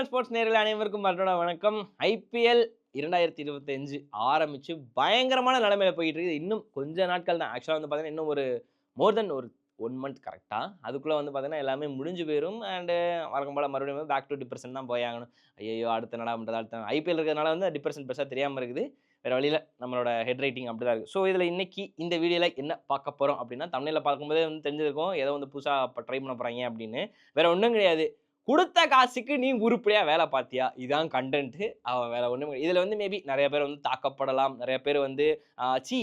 Tamil sports நேயர்கள் அனைவருக்கும் மற்றொரு வணக்கம். ஐபிஎல் 2025 ஆரம்பிச்சு பயங்கரமான நிலைமையில போயிட்டு இருக்குது. இன்னும் கொஞ்ச நாட்கள் தான். ஆக்சுவலா வந்து பார்த்தீங்கன்னா, இன்னும் ஒரு மோர் தென் ஒரு 1 மந்த் கரெக்ட்டா. அதுக்குள்ள வந்து பார்த்தீங்கன்னா, எல்லாமே முடிஞ்சு போயிரும். வழக்கம் போல மறுபடியும் பேக் டூ டிப்ரஷன் தான் போய் ஆகணும். ஐய்யய்யோ! அடுத்து என்னடா பண்றது? அடுத்து ஐபிஎல் இருக்கிறதுனால வந்து டிப்ரஷன் பெருசா தெரியாம இருக்குது. வேற வழி இல்ல. நம்மளோட ஹெட் ரைட்டிங் அப்படிதான் இருக்கு. ஸோ, இதில இன்னைக்கு இந்த வீடியோல என்ன பார்க்க போறோம் அப்படின்னா, தம்ப்நெயில்ல பார்க்கும்போதே வந்து தெரிஞ்சிருக்கும். ஏதோ வந்து புதுசா ட்ரை பண்ண போறாய்ங்க அப்படின்னு. வேற ஒண்ணும் கிடையாது. குடுத்த காசுக்கு நீ உருப்படியா வேல பார்த்தியா? இதான் கன்டென்ட். வேற ஒண்ணுமே இதுல வந்து மேபி நெறைய பேர் வந்து தாக்கப்படலாம். நெறைய பேர் வந்து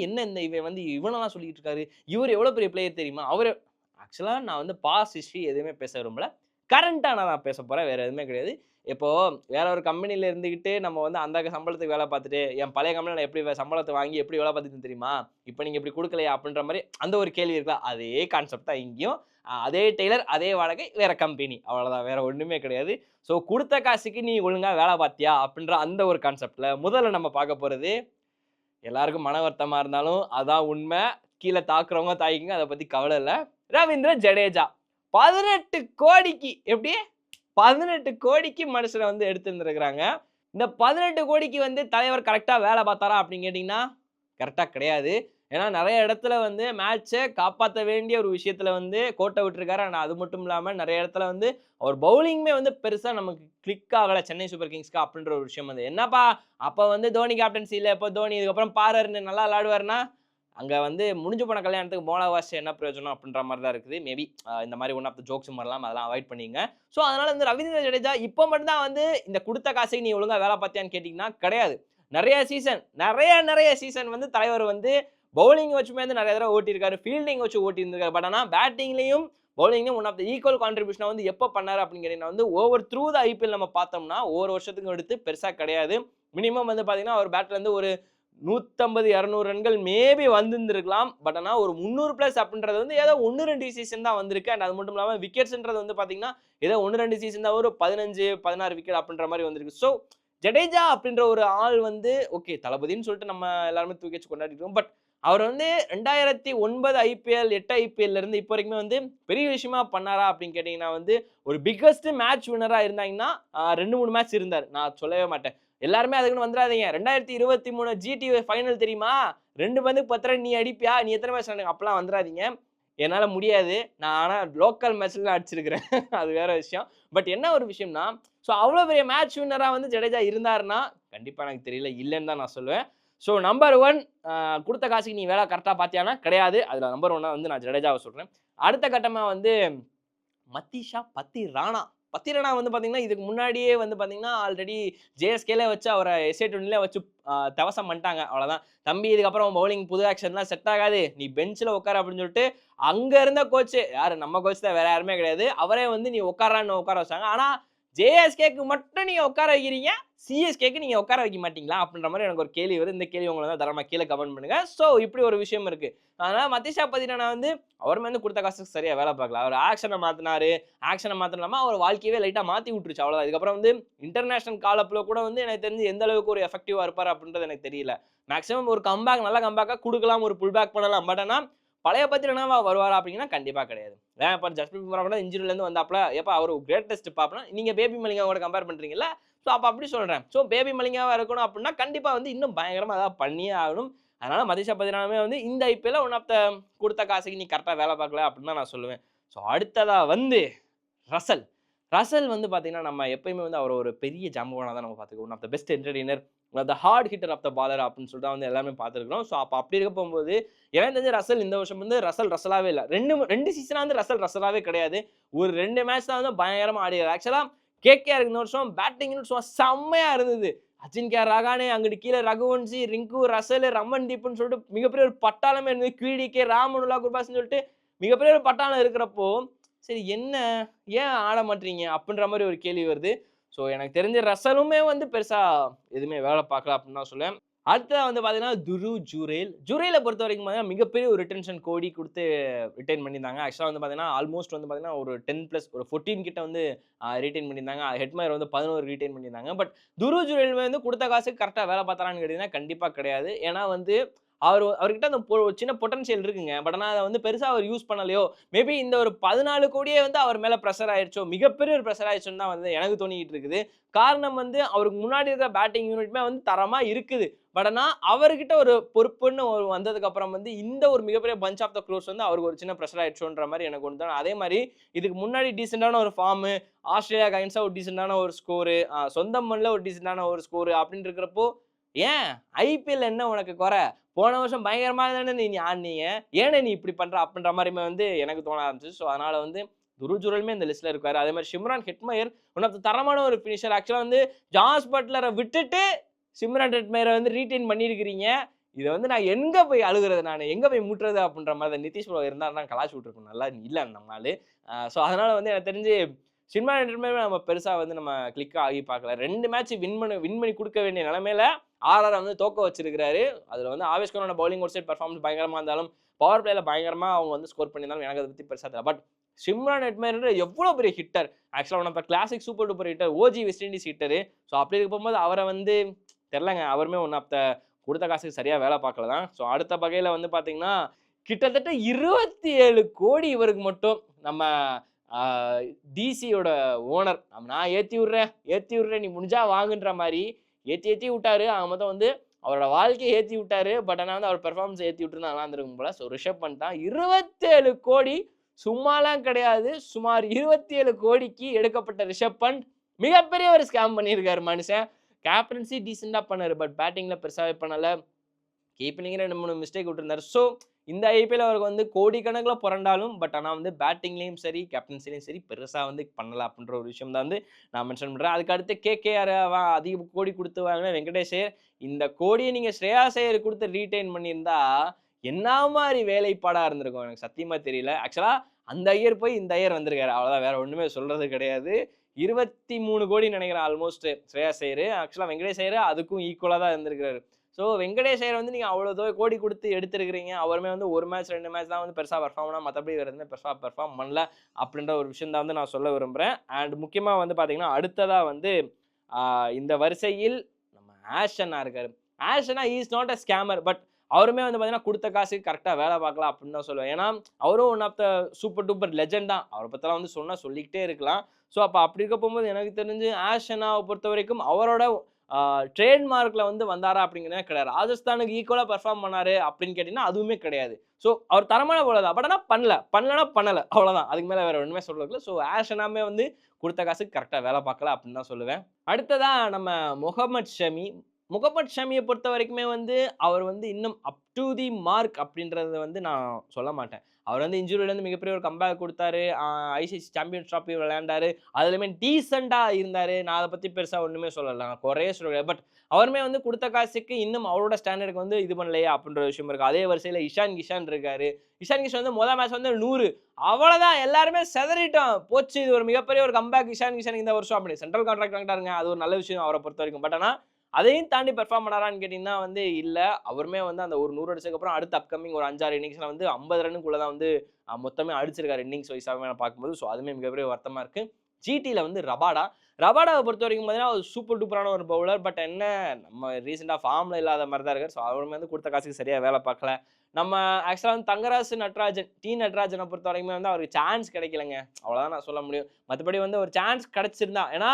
என்ன இந்த இவன் வந்து இவனெல்லாம் சொல்லிட்டு இருக்காரு. இவரு எவ்வளோ பெரிய பிளேயர் தெரியுமா? அவரு ஆக்சுவலா நான் வந்து பாஸ்ட் ஹிஸ்டரி எதுவுமே பேச விரும்பல. கரண்ட்டா நான் பேசப் போறேன். வேற எதுவுமே கிடையாது. இப்போ வேற ஒரு கம்பெனில இருந்துகிட்டு நம்ம வந்து அந்த சம்பளத்துக்கு வேல பார்த்துட்டு, என் பழைய கம்பெனில நான் எப்படி சம்பளத்த வாங்கி எப்படி வேல பார்த்துட்டு தெரியுமா? இப்ப நீங்க இப்படி குடுக்கலையா? அப்படின்ற மாரி அந்த ஒரு கேள்வி இருக்குல்ல. அதே கான்செப்ட் தான் இங்கேயும். அதே டெய்லர், அதே வாடகை, வேற கம்பெனி. அவ்வளோதான். வேற ஒண்ணுமே கிடையாது. ஸோ குடுத்த காசுக்கு நீ ஒழுங்கா வேல பார்த்தியா? அப்படின்ற அந்த ஒரு கான்செப்ட்ல முதல்ல நம்ம பார்க்க போறது, எல்லாருக்கும் மன வருத்தமா இருந்தாலும் அதான் உண்மை. கீழ தாக்குறவங்க தாக்கிக்கங்க. அத பத்தி கவல இல்ல. ரவீந்திர ஜடேஜா 18 கோடிக்கு எப்படி? 18 கோடிக்கு மனுஷன வந்து எடுத்திருந்திருக்காங்க. இந்த 18 கோடிக்கு வந்து தலைவர் கரெக்ட்டா வேல பார்த்தாரா அப்படின்னு கேட்டீங்கன்னா, கரெக்ட்டா கிடையாது. ஏன்னா நெறைய இடத்துல வந்து மேட்ச காப்பாத்த வேண்டிய ஒரு விஷயத்துல வந்து கோட்ட விட்டுருக்காரு. ஆனா அது மட்டும் இல்லாம நெறைய இடத்துல வந்து அவர் பவுலிங்குமே வந்து பெருசா நமக்கு கிளிக் ஆகல சென்னை சூப்பர் கிங்ஸ்க்கு அப்படின்ற ஒரு விஷயம் வந்து. என்னப்பா அப்ப வந்து தோனி கேப்டன்சி இல்ல. இப்ப தோனி இதுக்கப்புறம் பாரர்ன்னு நல்லா விளையாடுவாருன்னா, அங்க வந்து முடிஞ்சு போன கல்யாணத்துக்கு மோள வாசி என்ன பிரயோஜனம் அப்படின்ற மாரி தான் இருக்குது. மேபி இந்த மாரி ஒன் ஆஃப் த ஜோக்ஸும் வரலாம். அதெல்லாம் அவாய்ட் பண்ணிக்கங்க. ஸோ அதனால வந்து ரவீந்திர ஜடேஜா இப்ப மட்டும் தான் வந்து இந்த குடுத்த காசுக்கு நீ ஒழுங்கா வேல பார்த்தியான்னு கேட்டீங்கன்னா, கிடையாது. நெறைய சீசன் வந்து தலைவர் வந்து பவுலிங் வச்சுமே வந்து நெறைய தடவ ஓட்டியிருக்காரு. ஃபீல்டிங் வச்சு ஓட்டியிருந்திருக்காரு. பட் ஆனா பேட்டிங்லயும், பவுலிங்லயும் ஒன் ஆஃப் த ஈக்குவல் கான்ட்ரிபியூஷன வந்து எப்ப பண்ணாரு அப்படின்னு கேட்டீங்கன்னா வந்து ஓவர் த்ரூ த ஐபிஎல் நம்ம பார்த்தோம்னா, ஒவ்வொரு வருஷத்துக்கும் எடுத்து பெருசா கிடையாது. மினிமம் வந்து பார்த்தீங்கன்னா, அவர் பேட்ல இருந்து ஒரு 150, 200 ரன்கள் மேபி வந்திருந்திருக்கலாம். பட் ஆனா ஒரு 300 பிளஸ் அப்படின்றது வந்து ஏதோ 1, 2 சீசன் தான் வந்திருக்கு. அண்ட் அது மட்டும் இல்லாம விக்கெட்ஸ்ன்றது வந்து பார்த்தீங்கன்னா, ஏதோ 1, 2 சீசன் தான் ஒரு 15, 16 விக்கெட் அப்படின்ற மாரி வந்திருக்கு. ஸோ ஜடேஜா அப்படின்ற ஒரு ஆள் வந்து ஓகே தளபதின்னு சொல்லிட்டு நம்ம எல்லாருமே தூக்கி வச்சு கொண்டாடிட்டு இருக்கோம். பட் அவர் வந்து 2009 ஐபிஎல், 8 ஐபிஎல்ல இருந்து இப்போ வரைக்குமே வந்து பெரிய விஷயமா பண்ணாரா அப்படின்னு கேட்டீங்கன்னா வந்து, ஒரு பிக்கஸ்ட் மேட்ச் வின்னரா இருந்தாங்கன்னா 2, 3 மேட்ச் இருந்தாரு. நான் சொல்லவே மாட்டேன். எல்லாருமே அதுக்குன்னு வந்துராதீங்க. 2023 ஜிடி ஃபைனல் தெரியுமா? 2 பந்துக்கு 10 ரன் நீ அடிப்பியா? நீ எத்தன மேட்ச் ஆடுன? அப்பலாம் வந்துராதீங்க. என்னால முடியாது. நான் ஆனா லோக்கல் மேட்ச்ல அடிச்சிருக்கிறேன். அது வேற விஷயம். பட் என்ன ஒரு விஷயம்னா, ஸோ அவ்வளோ பெரிய மேட்ச் வின்னரா வந்து ஜடேஜா இருந்தாருன்னா, கண்டிப்பா எனக்கு தெரியல. இல்லன்னு தான் நான் சொல்லுவேன். ஸோ நம்பர் 1 குடுத்த காசுக்கு நீ வேல கரெக்ட்டா பார்த்தியான்னா, கிடையாது. அதுல நம்பர் 1 வந்து நான் ஜடேஜாவ சொல்றேன். அடுத்த கட்டமா வந்து மத்தீஷா பத்திரானா. பத்திரானா வந்து பார்த்தீங்கன்னா, இதுக்கு முன்னாடியே வந்து பார்த்தீங்கன்னா, ஆல்ரெடி ஜேஎஸ்கேல வச்சு அவர எஸ்ஏ20ல வச்சு தவசம் பண்ணிட்டாங்க. அவ்வளோதான். தம்பி இதுக்கப்புறம் பவுலிங் புது ஆக்ஷன்லாம் செட் ஆகாது. நீ பெஞ்ச்ல உட்காரு அப்படின்னு சொல்லிட்டு, அங்க இருந்த கோச் யாரு நம்ம கோச் தான் வேற யாருமே கிடையாது. அவரே வந்து நீ உட்கார்றான்னு உட்கார வச்சாங்க. ஆனா ஜேஎஸ்கேக்கு மட்டும் நீங்க உட்கார வைக்கிறீங்க. சிஎஸ்கேக்கு நீங்க உட்கார வைக்க மாட்டீங்களா? அப்படின்ற மாரி எனக்கு ஒரு கேள்வி வருது. இந்த கேள்வி உங்கள தான் தாராளமா கீழ கமெண்ட் பண்ணுங்க. சோ இப்படி ஒரு விஷயம் இருக்கு. அதனால மத்தீஷா பத்திரானா வந்து அவருமே வந்து குடுத்த காசுக்கு சரியா வேல பார்க்கல. அவர் ஆக்ஷன மாத்துனாரு. ஆக்ஷன மாத்துனது இல்லாம அவர் வாழ்க்கையவே லைட்டா மாத்தி விட்டுருச்சு. அவ்வளவுதான். இதுக்கப்புறம் வந்து இன்டர்நேஷனல் கால் அப்ல கூட வந்து எனக்கு தெரிஞ்சு எந்த அளவுக்கு ஒரு எஃபெக்டிவா இருப்பாரு அப்படின்றது எனக்கு தெரியல. மேக்ஸிமம் ஒரு கம்பேக் நல்ல கம்பேக்கா குடுக்கலாம். ஒரு புல் பேக் பண்ணலாம். பட் ஆனா பழைய பத்திரானாவா வருவாரா அப்படின்னா கண்டிப்பா கிடையாது. ஏன் இப்ப ஜஸ்பிரீத் பும்ரா கூட இன்ஜூரில இருந்து வந்தாப்ல. ஏப்பா அவரு கிரேட்டஸ்ட் பாப்பனா நீங்க பேபி மலிங்காவோட கம்பேர் பண்றீங்கல்ல. சோ அப்ப அப்படி சொல்றேன். சோ பேபி மலிங்காவா இருக்கணும் அப்படின்னா கண்டிப்பா வந்து இன்னும் பயங்கரமா ஏதாவது பண்ணியே ஆகணும். அதனால மதீஷா பத்திரானாவே வந்து இந்த ஐபிஎல்ல ஒன் ஆஃப் த குடுத்த காசுக்கு நீ கரெக்ட்டா வேல பார்க்கல அப்படின்னு தான் நான் சொல்லுவேன். சோ அடுத்ததா வந்து ரசல். ரசல் வந்து பார்த்தீங்கன்னா, நம்ம எப்பயுமே வந்து அவர ஒரு பெரிய ஜாம்பவானா தான் நம்ம பார்த்துருக்கோம். One of the best entertainer, one of the hard hitter of the bowler அப்படின்னு சொல்லிட்டு தான் வந்து எல்லாருமே பார்த்துருக்கிறோம். ஸோ அப்ப அப்படி இருக்க போம்போது, எனக்கு தெரிஞ்சு ரசல் இந்த வருஷம் வந்து ரசலாவே இல்ல. 2 சீசனா வந்து ரசலாவே கிடையாது. ஒரு 2 மேட்ச் தான் வந்து பயங்கரமா ஆடியிருக்காரு. ஆக்சுவலா கேகேஆருக்கு இந்த வருஷம் பேட்டிங்ன்னு சும்மா செம்மையா இருந்தது. அஜின்க்யா ரஹானே, அங்கிட்டு கீழ ரகுவன்ஷி, ரிங்கு, ரசல், ரமன்தீப்ன்னு சொல்லிட்டு மிகப்பெரிய ஒரு பட்டாளமே இருந்தது. கிவிடிகே, ராமனுல்லா குர்பாஸ்ன்னு சொல்லிட்டு மிகப்பெரிய ஒரு பட்டாளம் இருக்கிறப்போ, சரி என்ன ஏன் ஆட மாட்றீங்க? அப்டின்ற மாரி ஒரு கேள்வி வருது. ஸோ எனக்கு தெரிஞ்சு ரசலுமே வந்து பெருசா எதுவுமே வேல பார்க்கல அப்டின்னு தான் சொல்லுவேன். அடுத்ததா வந்து பார்த்தீங்கன்னா, துருவ் ஜுரேல். ஜுரேல பொறுத்தவரைக்கும் பார்த்தீங்கன்னா, மிகப்பெரிய ஒரு ரிட்டென்ஷன் கோடி குடுத்து ரிட்டெயின் பண்ணியிருந்தாங்க. ஆக்சுவலா வந்து பார்த்தீங்கன்னா, ஆல்மோஸ்ட் வந்து பார்த்தீங்கன்னா, ஒரு 10 பிளஸ் ஒரு 14 கிட்ட வந்து ரிட்டெயின் பண்ணியிருந்தாங்க. ஹெட்மயர் வந்து 11 ரிட்டெயின் பண்ணியிருந்தாங்க. பட் துருவ் ஜுரேல் வந்து குடுத்த காசுக்கு கரெக்ட்டா வேல பார்த்தாரான்னு கேட்டீங்கன்னா, கண்டிப்பா கிடையாது. ஏன்னா வந்து அவர்கிட்ட அந்த சின்ன பொட்டன்ஷியல் இருக்குங்க. பட் ஆனா அத வந்து பெருசா அவர் யூஸ் பண்ணலையோ, மேபி இந்த ஒரு 14 கோடியே வந்து அவர் மேல பிரஷர் ஆயிருச்சோ, மிகப்பெரிய ஒரு பிரஷர் ஆயிருச்சுன்னு தான் வந்து எனக்கு தோணிக்கிட்டு இருக்குது. காரணம் வந்து அவருக்கு முன்னாடி இருக்கிற பேட்டிங் யூனிட்டுமே வந்து தரமா இருக்குது. பட் ஆனா அவர்கிட்ட ஒரு பொறுப்புன்னு வந்ததுக்கு அப்புறம் வந்து இந்த ஒரு மிகப்பெரிய பஞ்ச் ஆஃப் த க்ளோஸ் வந்து அவருக்கு ஒரு சின்ன பிரஷர் ஆயிடுச்சோன்ற மாரி எனக்கு ஒண்ணு தோணும். அதே மாரி இதுக்கு முன்னாடி டீசென்ட்டான ஒரு ஃபார்மு, ஆஸ்திரேலியாக்கு அகைன்ஸ்டா ஒரு டீசென்ட்டான ஒரு ஸ்கோரு, சொந்த மண்ணுல ஒரு டீசென்ட்டான ஒரு ஸ்கோரு அப்படின்னு இருக்கிறப்போ, ஏன் ஐபிஎல் என்ன உனக்கு குறை? போன வருஷம் பயங்கரமா தானே நீ ஆடுனீங்க. ஏனே நீ இப்படி பண்ற? அப்படின்ற மாரியுமே வந்து எனக்கு தோண ஆரம்பிச்சுச்சு. ஸோ அதனால வந்து துருவ் ஜுரலுமே இந்த லிஸ்ட்ல இருக்காரு. அதே மாரி Shimron Hetmyer one of the தரமான ஒரு ஃபினிஷர். ஆக்சுவலா வந்து ஜாஸ் பட்லர விட்டுட்டு சிம்ரன் ஹெட்மயர வந்து ரீடெயின் பண்ணியிருக்கிறீங்க. இத வந்து நான் எங்க போய் அழுகுறது நானு? எங்க போய் முட்டுறது? அப்படின்ற மாரி தான் நிதிஷ் ப்ரோ இருந்தாருன்னா கலாய்ச்சு விட்டுருக்கும். நல்லா இல்ல நம்ம ஆளு. ஸோ அதனால வந்து எனக்கு தெரிஞ்சு சிம்ரன் ஹெட்மயர் நம்ம பெருசா வந்து நம்ம கிளிக் ஆகி பார்க்கல. 2 மேட்ச் வின் பண்ணி குடுக்க வேண்டிய நிலைமையில ஆர்ஆர் வந்து தோக்க வச்சிருக்கிறாரு. அதுல வந்து ஆவேஷ் கானோட பவுலிங் ஒரு சைடு பெர்ஃபார்மன்ஸ் பயங்கரமா இருந்தாலும், பவர் பிளேல பயங்கரமா அவங்க வந்து ஸ்கோர் பண்ணியிருந்தாலும் எனக்கு அத பத்தி பெருசா தெரியல. பட் சிம்ரன் ஹெட்மயர் எவ்வளோ பெரிய ஹிட்டர். ஆக்சுவலா one of the classic super duper hitter. OG West Indies hitter. So அப்படி இருக்கும்போது அவர வந்து தெரியலங்க. அவருமே ஒன் ஆஃப் த குடுத்த காசுக்கு சரியா வேலை பார்க்கல தான். ஸோ அடுத்த வகையில வந்து பார்த்தீங்கன்னா, கிட்டத்தட்ட 27 கோடி இவருக்கு மட்டும் நம்ம ஆ டிசியோட ஓனர் நான் ஏத்தி விடுறேன் நீ முடிஞ்சா வாங்குன்ற மாரி ஏத்தி விட்டாரு. ஆக மொத்தம் வந்து அவரோட வாழ்க்கைய ஏத்தி விட்டாரு. பட் ஆனா வந்து அவர் பெர்ஃபார்மன்ஸ் ஏத்தி விட்டுருந்தா நல்லா இருந்திருக்கும் போல. ஸோ ரிஷப் பண்ட் தான் 27 கோடி சும்மாலாம் கிடையாது. சுமார் 27 கோடிக்கு எடுக்கப்பட்ட ரிஷப் பண்ட் மிகப்பெரிய ஒரு ஸ்கேம் பண்ணியிருக்காரு மனுஷன். கேப்டன்சி டீசென்ட்டா பண்ணாரு. பட் பேட்டிங்ல பெருசாவே பண்ணல. கீப்பிங்ல 2, 3 மிஸ்டேக் விட்டுருந்தாரு. ஸோ இந்த ஐபிஎல் அவருக்கு வந்து கோடிக்கணக்குல புரண்டாலும், பட் ஆனா வந்து பேட்டிங்லயும் சரி, கேப்டன்சிலயும் சரி பெருசா வந்து பண்ணல அப்படின்ற ஒரு விஷயம் தான் வந்து நான் மென்ஷன் பண்றேன். அதுக்கு அடுத்து கேகேஆர் அதிக கோடி குடுத்து வாங்குன வெங்கடேஷ் ஐயர். இந்த கோடிய நீங்க ஸ்ரேயாஸ் ஐயர் குடுத்து ரீடெயின் பண்ணியிருந்தா, என்ன மாரி வேலைப்பாடா இருந்திருக்கும் எனக்கு சத்தியமா தெரியல. ஆக்சுவலா அந்த ஐயர் போய் இந்த ஐயர் வந்திருக்காரு. அவ்வளவுதான் வேற ஒண்ணுமே சொல்றது கிடையாது. 23 கோடின்னு நினைக்கிறேன் ஆல்மோஸ்ட் ஸ்ரேயாஸ் ஐயர். ஆக்சுவலா வெங்கடேஷ் ஐயர் அதுக்கும் ஈக்குவலா தான் இருந்திருக்காரு. ஸோ வெங்கடேஷ் ஐயர் வந்து நீங்க அவ்வளோ கோடி குடுத்து எடுத்திருக்கிறீங்க. அவருமே வந்து 1 மேட்ச் 2 மேட்ச் தான் வந்து பெருசா பெர்ஃபார்ம் பண்ணா மத்தபடி வேற எதுவுமே பெருசா பெர்ஃபார்ம் பண்ணல. அப்படின்ற ஒரு விஷயம் தான் வந்து நான் சொல்ல விரும்புறேன். அண்ட் முக்கியமா வந்து பார்த்தீங்கன்னா, அடுத்ததா வந்து இந்த வரிசையில் நம்ம ஆஷ் அண்ணா இருக்காரு. Ash Anna is not a scammer. But அவருமே வந்து பார்த்தீங்கன்னா, குடுத்த காசுக்கு கரெக்ட்டா வேலை பார்க்கல அப்படின்னு தான் சொல்லுவேன். ஏன்னா, அவரும் one of the super duper legend தான். அவர பத்திலாம் வந்து சொன்னா சொல்லிக்கிட்டே இருக்கலாம். ஸோ அப்ப அப்படி இருக்க போகும்போது எனக்கு தெரிஞ்சு ஆஷ் அண்ணாவ பொறுத்தவரைக்கும் அவரோட ட்ரேட் மார்க்ல வந்து வந்தாரா அப்படிங்கிறதே கிடையாது. ராஜஸ்தானுக்கு ஈக்குவலா பெர்ஃபார்ம் பண்ணாரு அப்படின்னு கேட்டீங்கன்னா, அதுவுமே கிடையாது. ஸோ அவர் தரமான பவுலர் தான். பட் ஆனா பண்ணலனா பண்ணல. அவ்வளவுதான். அதுக்கு மேல வேற ஒண்ணுமே சொல்றதுக்கு இல்ல. ஸோ ஆஷ் அண்ணாமே வந்து குடுத்த காசுக்கு கரெக்ட்டா வேலை பார்க்கல அப்படின்னு தான் சொல்லுவேன். அடுத்ததா நம்ம முகமது ஷமி. முகமது ஷமிய பொறுத்தவரைக்குமே வந்து அவர் வந்து இன்னும் அப் டூ தி மார்க் அப்படின்றத வந்து நான் சொல்ல மாட்டேன். அவர் வந்து இன்ஜூரியிலேருந்து மிகப்பெரிய ஒரு கம்பேக் குடுத்தாரு. ஐசிசி சாம்பியன்ஸ் ட்ராஃபி விளையாண்டாரு. அதுலயுமே டீசென்ட்டா இருந்தாரு. நான் அத பத்தி பெருசா ஒண்ணுமே சொல்லல. குறையே சொல்லல. பட் அவருமே வந்து குடுத்த காசுக்கு இன்னும் அவரோட ஸ்டாண்டர்டுக்கு வந்து இது பண்ணலையா அப்படின்ற விஷயம் இருக்கு. அதே வரிசையில இஷான் கிஷான் இருக்காரு. இஷான் கிஷான் வந்து மொத மேட்ச் வந்து 100 அவ்வளவுதான் எல்லாருமே சிதறிட்டோம். போச்சு இது ஒரு மிகப்பெரிய ஒரு கம்பேக் இஷான் கிஷான் இந்த வருஷம் அப்படி சென்ட்ரல் கான்ட்ராக்ட் வாங்கிட்டாருங்க. அது ஒரு நல்ல விஷயம் அவர பொறுத்தவரைக்கும். பட் ஆனா அதையும் தாண்டி பெர்ஃபார்ம் பண்ணாரான்னு கேட்டீங்கன்னா வந்து இல்ல. அவருமே வந்து அந்த ஒரு 100 அடிச்சதுக்கு அப்புறம் அடுத்த அப்கமிங் ஒரு 5, 6 இன்னிங்ஸ்ல வந்து 50 ரன்னுக்குள்ள தான் வந்து மொத்தமே அடிச்சிருக்காரு இன்னிங்ஸ் வைஸாவே நான் பார்க்கும்போது. ஸோ அதுவுமே மிகப்பெரிய வருத்தமா இருக்கு. ஜிடில வந்து ரபாடாவை பொறுத்தவரைக்கும் பார்த்தீங்கன்னா, ஒரு சூப்பர் டூப்பரான ஒரு பவுலர். பட் என்ன நம்ம ரீசென்ட்டா ஃபார்ம்ல இல்லாத மாரி தான் இருக்காரு. ஸோ அவருமே வந்து குடுத்த காசுக்கு சரியா வேலை பார்க்கல. நம்ம ஆக்சுவலா வந்து தங்கராசு நட்ராஜன், நட்ராஜன பொறுத்தவரைக்குமே வந்து அவருக்கு சான்ஸ் கிடைக்கலங்க. அவ்வளவுதான் நான் சொல்ல முடியும். மத்தபடி வந்து ஒரு சான்ஸ் கிடைச்சிருந்தா ஏன்னா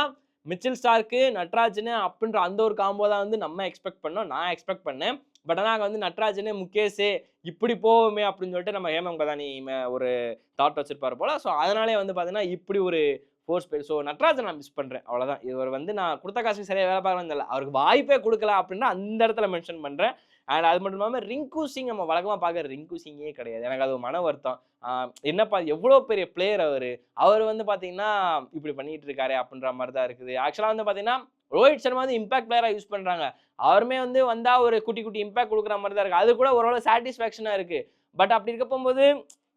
மிச்சல் ஸ்டார்க்கு, நட்ராஜனு அப்படின்ற அந்த ஒரு காம்போ தான் வந்து நம்ம எக்ஸ்பெக்ட் பண்ணோம். நான் எக்ஸ்பெக்ட் பண்ணேன். பட் ஆனா அங்க வந்து நட்ராஜனு, முகேஷு இப்படி போவோமே அப்படின்னு சொல்லிட்டு நம்ம ஹேமம் கதானி ஒரு தாட் வச்சிருப்பாரு போல. ஸோ அதனாலயே வந்து பார்த்தீங்கன்னா, இப்படி ஒரு ஃபோர்ஸ் பேர். ஸோ நட்ராஜன் நான் மிஸ் பண்றேன். அவ்வளவுதான். இவர் வந்து நான் குடுத்த காசுக்கு சரியா வேலை பார்க்கலன்னு இல்ல. அவருக்கு வாய்ப்பே குடுக்கல அப்படின்னா அந்த இடத்துல மென்ஷன் பண்றேன். அண்ட் அது மட்டும் இல்லாம ரிங்கு சிங் நம்ம வழக்கமா பார்க்குற ரிங்கு சிங்கே கிடையாது. எனக்கு அது ஒரு மன வருத்தம். என்னப்பா எவ்வளோ பெரிய பிளேயர் அவரு. அவரு வந்து பார்த்தீங்கன்னா, இப்படி பண்ணிட்டு இருக்காரே அப்படின்ற மாரி தான் இருக்குது. ஆக்சுவலா வந்து பார்த்தீங்கன்னா, ரோஹித் சர்மா வந்து இம்பாக்ட் பிளேயரா யூஸ் பண்றாங்க. அவருமே வந்து வந்தா ஒரு குட்டி குட்டி இம்பாக்ட் குடுக்குற மாரி தான் இருக்கு. அது கூட ஓரளவு சாட்டிஸ்ஃபேக்ஷனா இருக்கு. பட் அப்படி இருக்க போம்போது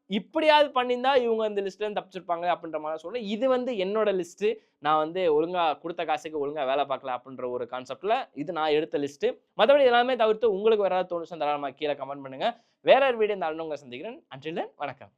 இப்படியாவது பண்ணியிருந்தா இவங்க இந்த லிஸ்ட்ல இருந்து தப்பிச்சிருப்பாங்க அப்படின்ற மாரி சொல்றேன். இது வந்து என்னோட லிஸ்ட். நான் வந்து ஒழுங்கா குடுத்த காசுக்கு ஒழுங்கா வேலை பார்க்கல அப்படின்ற ஒரு கான்செப்ட்ல இது நான் எடுத்த லிஸ்ட். மத்தபடி எல்லாமே தவிர்த்து உங்களுக்கு வேற ஏதாவது தோணுச்சுனா தாராளமா கீழ கமெண்ட் பண்ணுங்க. வேற ஒரு வீடியோ இந்த உங்களை சந்திக்கிறேன். அன்டில் தென் வணக்கம்.